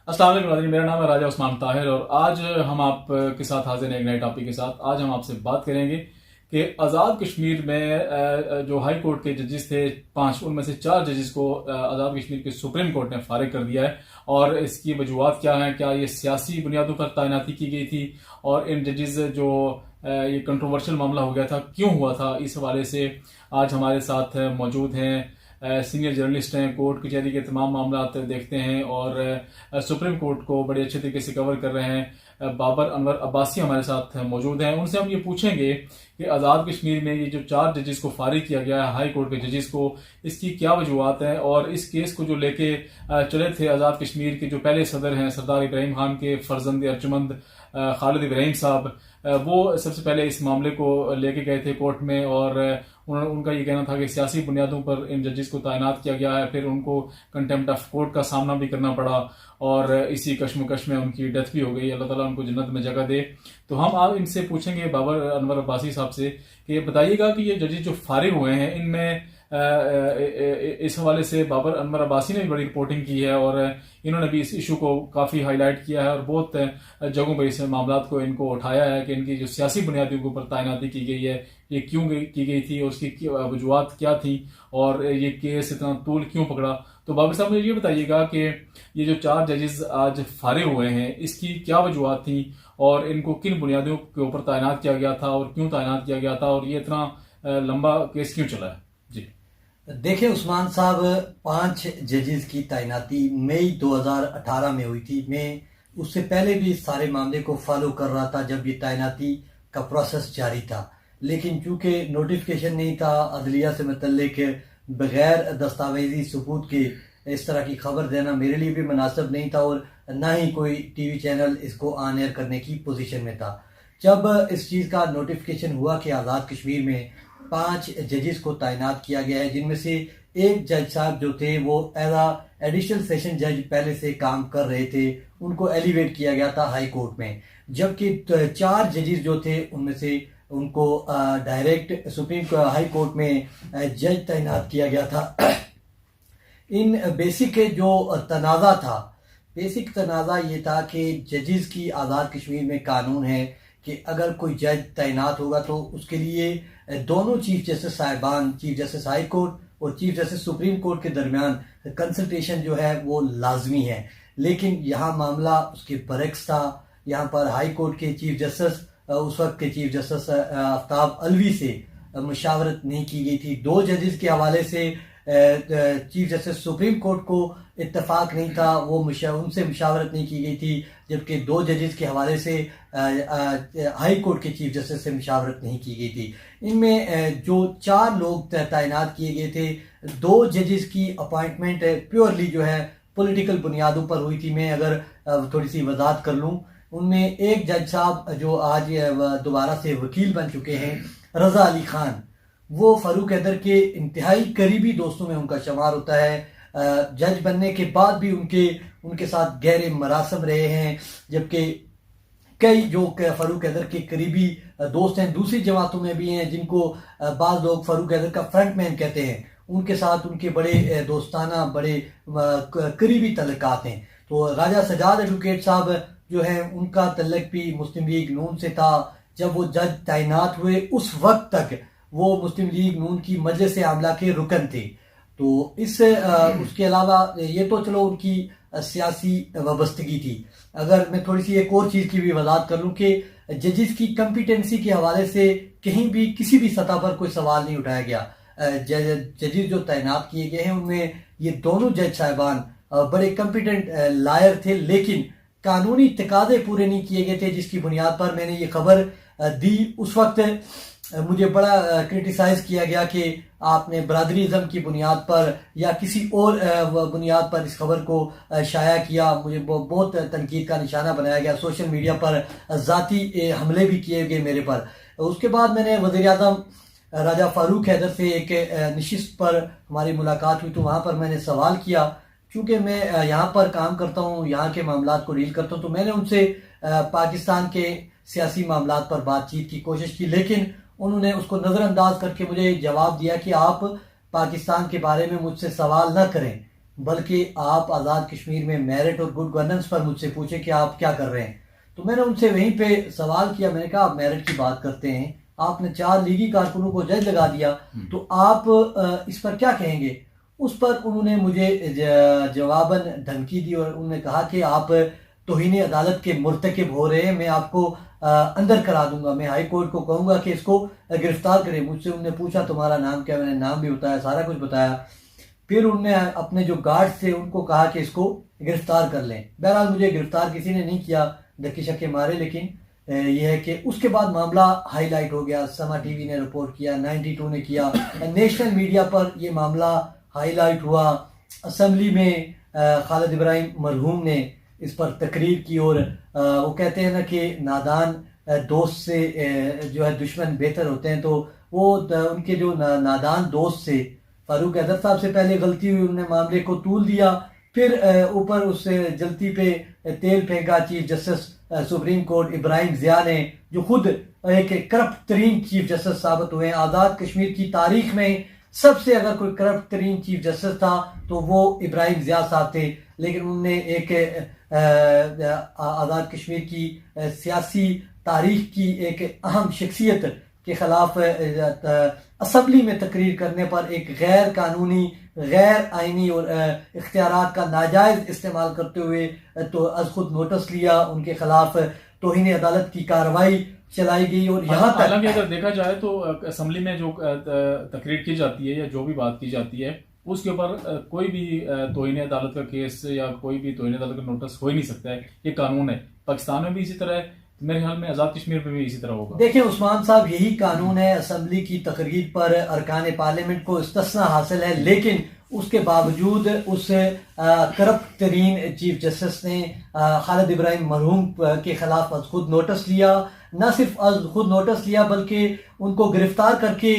السلام علیکم ناظرین، میرا نام ہے راجہ عثمان طاہر اور آج ہم آپ کے ساتھ حاضر ہیں ایک نئے ٹاپک کے ساتھ۔ آج ہم آپ سے بات کریں گے کہ آزاد کشمیر میں جو ہائی کورٹ کے ججز تھے 5، ان میں سے 4 ججز کو آزاد کشمیر کے سپریم کورٹ نے فارغ کر دیا ہے، اور اس کی وجوہات کیا ہیں؟ کیا یہ سیاسی بنیادوں پر تعیناتی کی گئی تھی؟ اور ان ججز جو یہ کنٹروورشل معاملہ ہو گیا تھا کیوں ہوا تھا؟ اس حوالے سے آج ہمارے ساتھ موجود ہیں سینئر جرنلسٹ ہیں، کورٹ کچہری کے تمام معاملات دیکھتے ہیں اور سپریم کورٹ کو بڑے اچھے طریقے سے کور کر رہے ہیں۔ بابر انور عباسی ہمارے ساتھ موجود ہیں، ان سے ہم یہ پوچھیں گے کہ آزاد کشمیر میں یہ جو 4 ججز کو فارغ کیا گیا ہے، ہائی کورٹ کے ججز کو، اس کی کیا وجوہات ہیں؟ اور اس کیس کو جو لے کے چلے تھے آزاد کشمیر کے جو پہلے صدر ہیں سردار ابراہیم خان کے فرزند ارجمند خالد ابراہیم صاحب، وہ سب سے پہلے اس معاملے کو لے کے گئے تھے کورٹ میں، اور ان کا یہ کہنا تھا کہ سیاسی بنیادوں پر ان ججز کو تعینات کیا گیا ہے، پھر ان کو کنٹمپٹ آف کورٹ کا سامنا بھی کرنا پڑا، اور اسی کشمکش میں ان کی ڈیتھ بھی ہو گئی۔ اللہ تعالیٰ ان کو جنت میں جگہ دے۔ تو ہم آپ ان سے پوچھیں گے بابر انور عباسی صاحب سے کہ بتائیے گا کہ یہ ججز جو فارغ ہوئے ہیں ان میں اس حوالے سے بابر انور عباسی نے بھی بڑی رپورٹنگ کی ہے، اور انہوں نے بھی اس ایشو کو کافی ہائی لائٹ کیا ہے، اور بہت جگہوں پہ اس معاملات کو ان کو اٹھایا ہے کہ ان کی جو سیاسی بنیادوں کے اوپر تعیناتی کی گئی ہے یہ کیوں کی گئی تھی، اور اس کی وجوہات کیا تھیں، اور یہ کیس اتنا طول کیوں پکڑا۔ تو بابر صاحب مجھے یہ بتائیے گا کہ یہ جو 4 ججز آج فارغ ہوئے ہیں اس کی کیا وجوہات تھیں، اور ان کو کن بنیادوں کے اوپر تعینات کیا گیا تھا، اور کیوں تعینات کیا گیا تھا، اور یہ اتنا لمبا کیس کیوں چلا ہے؟ جی دیکھیں عثمان صاحب، 5 ججز کی تعیناتی مئی 2018 میں ہوئی تھی۔ میں اس سے پہلے بھی اس سارے معاملے کو فالو کر رہا تھا جب یہ تعیناتی کا پروسیس جاری تھا، لیکن چونکہ نوٹیفیکیشن نہیں تھا عدلیہ سے متعلق، بغیر دستاویزی ثبوت کے اس طرح کی خبر دینا میرے لیے بھی مناسب نہیں تھا، اور نہ ہی کوئی ٹی وی چینل اس کو آن ایئر کرنے کی پوزیشن میں تھا۔ جب اس چیز کا نوٹیفیکیشن ہوا کہ آزاد کشمیر میں 5 ججز کو تعینات کیا گیا ہے، جن میں سے ایک جج صاحب جو تھے وہ ایڈیشنل سیشن جج پہلے سے کام کر رہے تھے، ان کو ایلیویٹ کیا گیا تھا ہائی کورٹ میں، جبکہ 4 ججز جو تھے ان میں سے ان کو ڈائریکٹ سپریم ہائی کورٹ میں جج تعینات کیا گیا تھا۔ ان بیسک جو تنازع تھا، بیسک تنازع یہ تھا کہ ججز کی آزاد کشمیر میں قانون ہے کہ اگر کوئی جج تعینات ہوگا تو اس کے لیے دونوں چیف جسٹس صاحبان، چیف جسٹس ہائی کورٹ اور چیف جسٹس سپریم کورٹ کے درمیان کنسلٹیشن جو ہے وہ لازمی ہے، لیکن یہاں معاملہ اس کے برعکس تھا۔ یہاں پر ہائی کورٹ کے چیف جسٹس، اس وقت کے چیف جسٹس آفتاب الوی سے مشاورت نہیں کی گئی تھی۔ 2 ججز کے حوالے سے چیف جسٹس سپریم کورٹ کو اتفاق نہیں تھا، وہ ان سے مشاورت نہیں کی گئی تھی، جبکہ 2 ججز کے حوالے سے ہائی کورٹ کے چیف جسٹس سے مشاورت نہیں کی گئی تھی۔ ان میں جو 4 لوگ تعینات کیے گئے تھے، 2 ججز کی اپوائنٹمنٹ پیورلی جو ہے پولیٹیکل بنیادوں پر ہوئی تھی۔ میں اگر تھوڑی سی وضاحت کر لوں، ان میں ایک جج صاحب جو آج دوبارہ سے وکیل بن چکے ہیں، رضا علی خان، وہ فاروق حیدر کے انتہائی قریبی دوستوں میں ان کا شمار ہوتا ہے۔ جج بننے کے بعد بھی ان کے ساتھ گہرے مراسم رہے ہیں، جبکہ کئی جو فاروق حیدر کے قریبی دوست ہیں دوسری جماعتوں میں بھی ہیں، جن کو بعض لوگ فاروق حیدر کا فرنٹ مین کہتے ہیں، ان کے ساتھ ان کے بڑے دوستانہ، بڑے قریبی تعلقات ہیں۔ تو راجہ سجاد ایڈوکیٹ صاحب جو ہیں، ان کا تعلق بھی مسلم لیگ نون سے تھا۔ جب وہ جج تعینات ہوئے اس وقت تک وہ مسلم لیگ نون کی مجلس عاملہ کے رکن تھے۔ تو اس کے علاوہ یہ تو چلو ان کی سیاسی وابستگی تھی۔ اگر میں تھوڑی سی ایک اور چیز کی بھی وضاحت کر لوں کہ ججز کی کمپیٹنسی کے حوالے سے کہیں بھی کسی بھی سطح پر کوئی سوال نہیں اٹھایا گیا۔ ججز جو تعینات کیے گئے ہیں ان میں یہ دونوں جج صاحبان بڑے کمپیٹنٹ لائر تھے، لیکن قانونی تقاضے پورے نہیں کیے گئے تھے، جس کی بنیاد پر میں نے یہ خبر دی۔ اس وقت مجھے بڑا کرٹیسائز کیا گیا کہ آپ نے برادری ازم کی بنیاد پر یا کسی اور بنیاد پر اس خبر کو شائع کیا۔ مجھے بہت تنقید کا نشانہ بنایا گیا، سوشل میڈیا پر ذاتی حملے بھی کیے گئے میرے پر۔ اس کے بعد میں نے وزیر اعظم راجہ فاروق حیدر سے ایک نشست پر ہماری ملاقات ہوئی، تو وہاں پر میں نے سوال کیا، چونکہ میں یہاں پر کام کرتا ہوں، یہاں کے معاملات کو ڈیل کرتا ہوں، تو میں نے ان سے پاکستان کے سیاسی معاملات پر بات چیت کی کوشش کی، لیکن انہوں نے اس کو نظر انداز کر کے مجھے جواب دیا کہ آپ پاکستان کے بارے میں مجھ سے سوال نہ کریں، بلکہ آپ آزاد کشمیر میں میرٹ اور گڈ گورننس پر مجھ سے پوچھیں کہ آپ کیا کر رہے ہیں. تو میں نے ان سے وہیں پہ سوال کیا. میں نے کہا آپ میرٹ کی بات کرتے ہیں, آپ نے 4 لیگی کارکنوں کو جج لگا دیا, تو آپ اس پر کیا کہیں گے؟ اس پر انہوں نے مجھے جواباً دھمکی دی اور انہوں نے کہا کہ آپ توہین عدالت کے مرتکب ہو رہے ہیں, میں آپ کو اندر کرا دوں گا, میں ہائی کورٹ کو کہوں گا کہ اس کو گرفتار کرے. مجھ سے انہوں نے پوچھا تمہارا نام کیا, میں نے نام بھی بتایا, سارا کچھ بتایا. پھر انہوں نے اپنے جو گارڈ تھے ان کو کہا کہ اس کو گرفتار کر لیں. بہرحال مجھے گرفتار کسی نے نہیں کیا دھکے شکے مارے, لیکن یہ ہے کہ اس کے بعد معاملہ ہائی لائٹ ہو گیا. سما ٹی وی نے رپورٹ کیا, 92 نے کیا, نیشنل میڈیا پر یہ معاملہ ہائی لائٹ ہوا. اسمبلی میں خالد ابراہیم مرحوم نے اس پر تقریر کی, اور وہ کہتے ہیں نا کہ نادان دوست سے جو ہے دشمن بہتر ہوتے ہیں, تو وہ ان کے جو نادان دوست سے فاروق حیدر صاحب سے پہلے غلطی ہوئی, انہوں نے معاملے کو طول دیا, پھر اوپر اس جلتی پہ تیل پھینکا چیف جسٹس سپریم کورٹ ابراہیم ضیاء نے, جو خود ایک کرپٹ ترین چیف جسٹس ثابت ہوئے ہیں. آزاد کشمیر کی تاریخ میں سب سے اگر کوئی کرپٹ ترین چیف جسٹس تھا تو وہ ابراہیم ضیاء صاحب تھے, لیکن انہوں نے ایک آزاد کشمیر کی سیاسی تاریخ کی ایک اہم شخصیت کے خلاف اسمبلی میں تقریر کرنے پر ایک غیر قانونی, غیر آئینی اور اختیارات کا ناجائز استعمال کرتے ہوئے تو از خود نوٹس لیا, ان کے خلاف توہین عدالت کی کارروائی چلائی گئی. اور یہاں تک حالانکہ اگر دیکھا جائے تو اسمبلی میں جو تقریر کی جاتی ہے یا جو بھی بات کی جاتی ہے اس کے اوپر کوئی بھی توہین عدالت کا کیس یا کوئی بھی توہین عدالت کا نوٹس ہو ہی نہیں سکتا ہے, یہ قانون ہے. پاکستان میں بھی اسی طرح ہے, میرے خیال میں آزاد کشمیر پہ بھی اسی طرح ہوگا. دیکھیں عثمان صاحب, یہی قانون ہے, اسمبلی کی تقریر پر ارکان پارلیمنٹ کو استثناء حاصل ہے, لیکن اس کے باوجود اس کرپٹ ترین چیف جسٹس نے خالد ابراہیم مرحوم کے خلاف از خود نوٹس لیا. نہ صرف از خود نوٹس لیا بلکہ ان کو گرفتار کر کے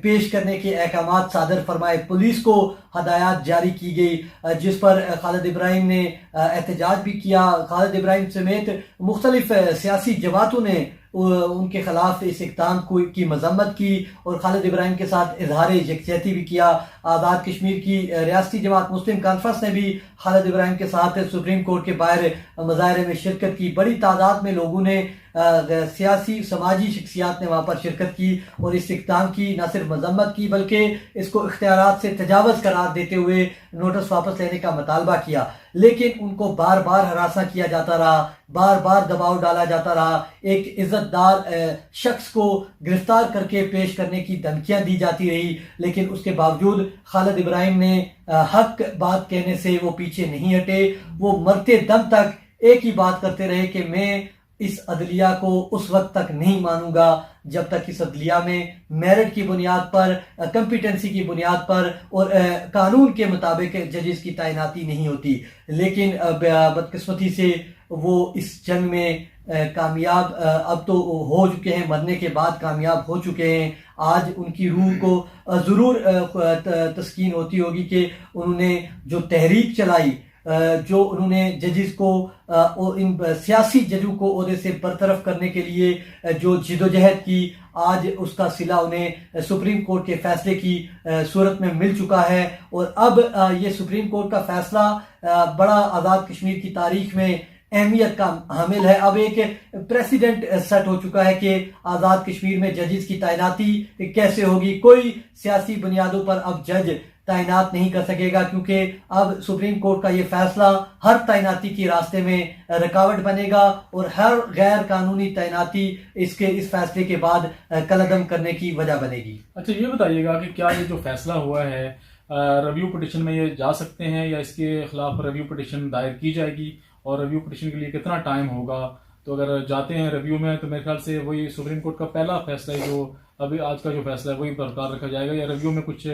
پیش کرنے کے احکامات صادر فرمائے. پولیس کو ہدایات جاری کی گئی, جس پر خالد ابراہیم نے احتجاج بھی کیا. خالد ابراہیم سمیت مختلف سیاسی جماعتوں نے ان کے خلاف اس اقدام کی مذمت کی اور خالد ابراہیم کے ساتھ اظہار یکجہتی بھی کیا. آزاد کشمیر کی ریاستی جماعت مسلم کانفرنس نے بھی خالد ابراہیم کے ساتھ سپریم کورٹ کے باہر مظاہرے میں شرکت کی. بڑی تعداد میں لوگوں نے, سیاسی سماجی شخصیات نے وہاں پر شرکت کی اور اس اقدام کی نہ صرف مذمت کی بلکہ اس کو اختیارات سے تجاوز قرار دیتے ہوئے نوٹس واپس لینے کا مطالبہ کیا. لیکن ان کو بار بار ہراساں کیا جاتا رہا, بار بار دباؤ ڈالا جاتا رہا. ایک عزت دار شخص کو گرفتار کر کے پیش کرنے کی دھمکیاں دی جاتی رہی, لیکن اس کے باوجود خالد ابراہیم نے حق بات کہنے سے وہ پیچھے نہیں ہٹے. وہ مرتے دم تک ایک ہی بات کرتے رہے کہ میں اس عدلیہ کو اس وقت تک نہیں مانوں گا جب تک اس عدلیہ میں میرٹ کی بنیاد پر, کمپیٹنسی کی بنیاد پر اور قانون کے مطابق ججز کی تعیناتی نہیں ہوتی. لیکن بدقسمتی سے وہ اس جنگ میں کامیاب اب تو ہو چکے ہیں, مرنے کے بعد کامیاب ہو چکے ہیں. آج ان کی روح کو ضرور تسکین ہوتی ہوگی کہ انہوں نے جو تحریک چلائی, جو انہوں نے ججز کو, ان سیاسی ججوں کو عہدے سے برطرف کرنے کے لیے جو جدوجہد کی, آج اس کا صلہ انہیں سپریم کورٹ کے فیصلے کی صورت میں مل چکا ہے. اور اب یہ سپریم کورٹ کا فیصلہ بڑا آزاد کشمیر کی تاریخ میں اہمیت کا حامل ہے. اب ایک پریسیڈنٹ سیٹ ہو چکا ہے کہ آزاد کشمیر میں ججز کی تعیناتی کیسے ہوگی. کوئی سیاسی بنیادوں پر اب جج تعینات نہیں کر سکے گا, کیونکہ اب سپریم کورٹ کا یہ فیصلہ ہر تعیناتی کے راستے میں رکاوٹ بنے گا اور ہر غیر قانونی تعیناتی اس فیصلے کے بعد قلعدم کرنے کی وجہ بنے گی. اچھا یہ بتائیے گا کہ کیا یہ جو فیصلہ ہوا ہے ریویو پٹیشن میں یہ جا سکتے ہیں یا اس کے خلاف ریویو پٹیشن دائر کی جائے گی, اور ریویو پٹیشن کے لیے کتنا ٹائم ہوگا؟ تو اگر جاتے ہیں ریویو میں تو میرے خیال سے وہی سپریم کورٹ کا پہلا فیصلہ ہے جو ابھی آج کا جو فیصلہ ہے وہی برقرار رکھا جائے گا, یا ریویو میں کچھ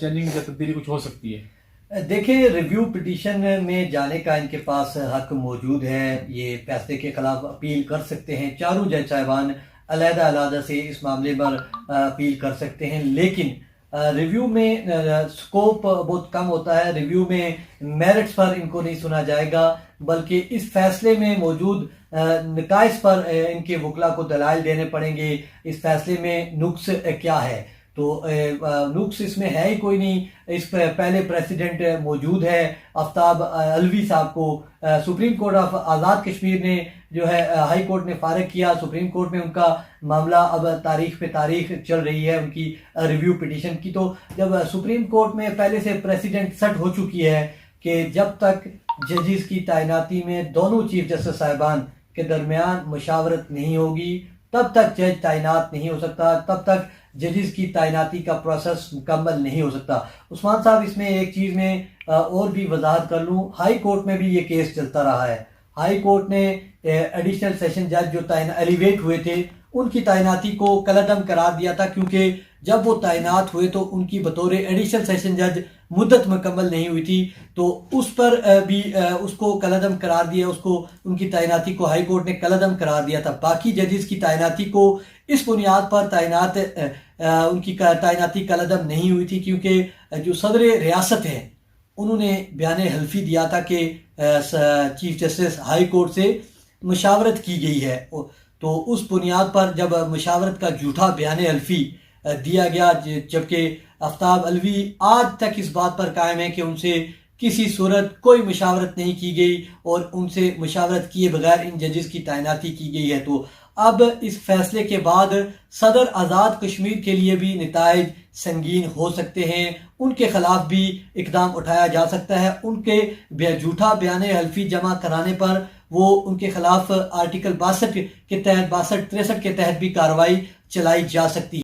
چینجنگ یا تبدیلی کچھ ہو سکتی ہے؟ دیکھیں, ریویو پٹیشن میں جانے کا ان کے پاس حق موجود ہے. یہ فیصلے کے خلاف اپیل کر سکتے ہیں. چاروں جج صاحبان علیحدہ علیحدہ سے اس معاملے پر اپیل کر سکتے ہیں, لیکن ریویو میں سکوپ بہت کم ہوتا ہے. ریویو میں میرٹس پر ان کو نہیں سنا جائے گا, بلکہ اس فیصلے میں موجود نقائص پر ان کے وکلا کو دلائل دینے پڑیں گے. اس فیصلے میں نقص کیا ہے, تو نقص اس میں ہے ہی کوئی نہیں. اس پہ پہلے پریسیڈنٹ موجود ہے آفتاب الوی صاحب کو supreme court of Azad Kashmir نے جو ہے ہائی کورٹ نے فارغ کیا. سپریم کورٹ میں ان کا معاملہ اب تاریخ پہ تاریخ چل رہی ہے ان کی ریویو پٹیشن کی. تو جب سپریم کورٹ میں پہلے سے پریسیڈنٹ سیٹ ہو چکی ہے کہ جب تک ججز کی تعیناتی میں دونوں چیف جسٹس صاحبان کے درمیان مشاورت نہیں ہوگی تب تک جج تعینات نہیں ہو سکتا, تب تک ججز کی تعیناتی کا پروسیس مکمل نہیں ہو سکتا. عثمان صاحب اس میں ایک چیز میں اور بھی وضاحت کر لوں, ہائی کورٹ میں بھی یہ کیس چلتا رہا ہے. ہائی کورٹ نے ایڈیشنل سیشن جج جو ایلیویٹ ہوئے تھے ان کی تعیناتی کو کالعدم قرار دیا تھا, کیونکہ جب وہ تعینات ہوئے تو ان کی بطور ایڈیشنل سیشن جج مدت مکمل نہیں ہوئی تھی, تو اس پر بھی اس کو کالعدم قرار دیا, اس کو ان کی تعیناتی کو ہائی کورٹ نے کالعدم قرار دیا تھا. باقی ججز کی تعیناتی کو اس بنیاد پر ان کی تعیناتی کالعدم نہیں ہوئی تھی کیونکہ جو صدر ریاست ہے انہوں نے بیان حلفی دیا تھا کہ چیف جسٹس ہائی کورٹ سے مشاورت کی گئی ہے. تو اس بنیاد پر جب مشاورت کا جھوٹا بیان حلفی دیا گیا, جبکہ آفتاب الوی آج تک اس بات پر قائم ہے کہ ان سے کسی صورت کوئی مشاورت نہیں کی گئی اور ان سے مشاورت کیے بغیر ان ججز کی تعیناتی کی گئی ہے. تو اب اس فیصلے کے بعد صدر آزاد کشمیر کے لیے بھی نتائج سنگین ہو سکتے ہیں, ان کے خلاف بھی اقدام اٹھایا جا سکتا ہے. ان کے جھوٹا بیان حلفی جمع کرانے پر وہ ان کے خلاف آرٹیکل 62 کے تحت 62-63 کے تحت بھی کارروائی چلائی جا سکتی ہے.